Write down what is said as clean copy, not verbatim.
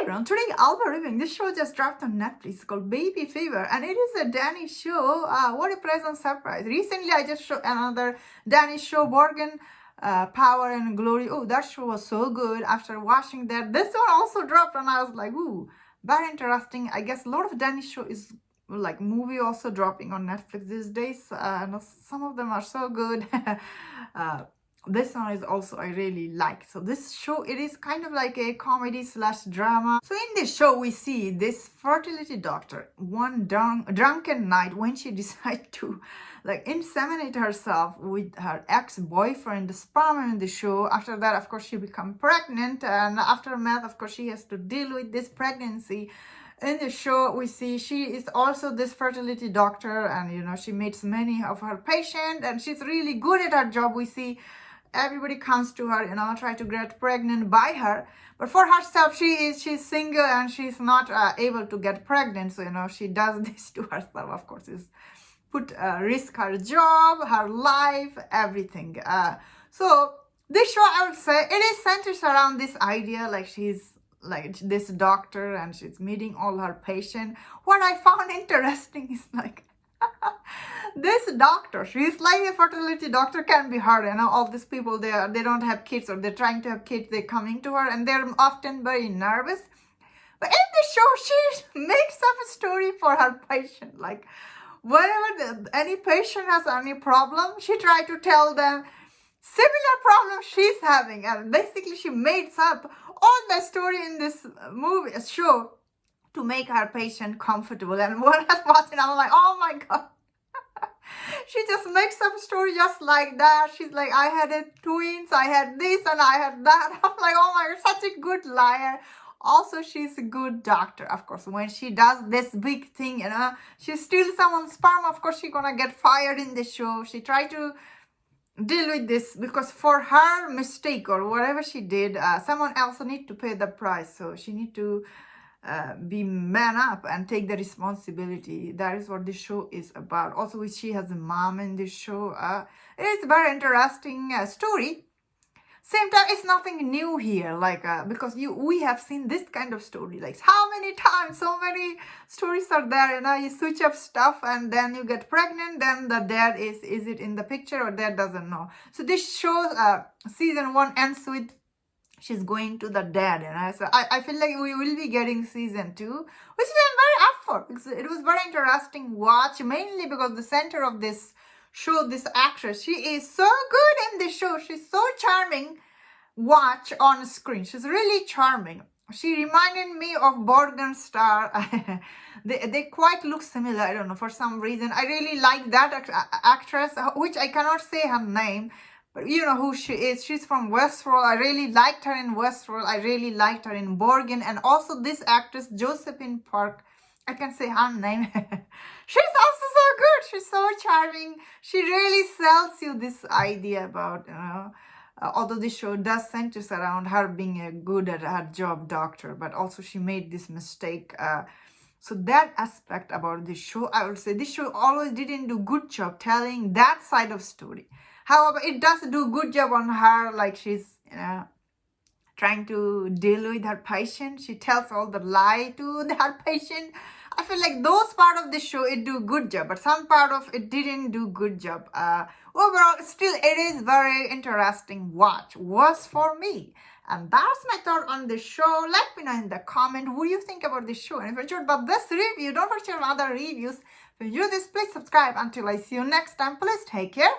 everyone, today I'll be reviewing this show just dropped on Netflix called Baby Fever, and it is a Danish show. What a pleasant surprise. Recently I just showed another Danish show, Borgen, Power and Glory. Oh, that show was so good. After watching that, this one also dropped and I was like, ooh, very interesting. I guess a lot of Danish show is like movie also dropping on Netflix these days. And some of them are so good. This one is also I really like. So this show, it is kind of like a comedy slash drama. So in this show we see this fertility doctor one drunken night when she decides to like inseminate herself with her ex-boyfriend, the sperm in the show. After that, of course, she becomes pregnant, and aftermath, of course, she has to deal with this pregnancy. In the show, we see she is also this fertility doctor, and she meets many of her patients, and she's really good at her job. We see everybody comes to her, try to get pregnant by her. But for herself, she's single and she's not able to get pregnant. So, she does this to herself, of course, is risk her job, her life, everything. So this show, I would say, it is centered around this idea, like she's like this doctor and she's meeting all her patients. What I found interesting is like, this doctor, she's like a fertility doctor can be hard. All these people, they don't have kids or they're trying to have kids, they're coming to her and they're often very nervous. But in the show, she makes up a story for her patient. Like, whenever any patient has any problem, she tries to tell them similar problem she's having. And basically, she makes up all the story in this show to make her patient comfortable. And when I was watching, I'm like, oh my God. She just makes up a story just like that. She's like, I had twins, I had this and I had that. I'm like, oh my God, such a good liar. Also, she's a good doctor, of course. When she does this big thing, she steals someone's sperm, of course, she's gonna get fired in the show. She tried to deal with this because for her mistake or whatever she did, someone else need to pay the price. So she need to be man up and take the responsibility. That is what this show is about. Also, she has a mom in this show. It's a very interesting story. Same time, it's nothing new here, like because we have seen this kind of story. Like how many times, so many stories are there. You switch up stuff and then you get pregnant. Then the dad is it in the picture or dad doesn't know. So this show, season 1 ends with she's going to the dad, so I feel like we will be getting season 2, which I'm very up for because it was very interesting watch, mainly because the center of this show, this actress, she is so good in this show. She's so charming. Watch on screen. She's really charming. She reminded me of Borgen star. they quite look similar. I don't know, for some reason. I really like that actress, which I cannot say her name. But you know who she is. She's from Westworld. I really liked her in Westworld. I really liked her in Borgen. And also this actress, Josephine Park. I can say her name. She's also so good. She's so charming. She really sells you this idea about, although this show does center around her being a good at her job doctor, but also she made this mistake. So that aspect about this show, I would say this show always didn't do good job telling that side of story. However, it does do good job on her, like she's, trying to deal with her patient. She tells all the lie to her patient. I feel like those part of the show, it do good job, but some part of it didn't do good job. Overall, still, it is very interesting watch. Was for me. And that's my thought on the show. Let me know in the comment what you think about this show. And if you enjoyed about this review, don't forget to share other reviews. If you enjoyed this, please subscribe. Until I see you next time, please take care.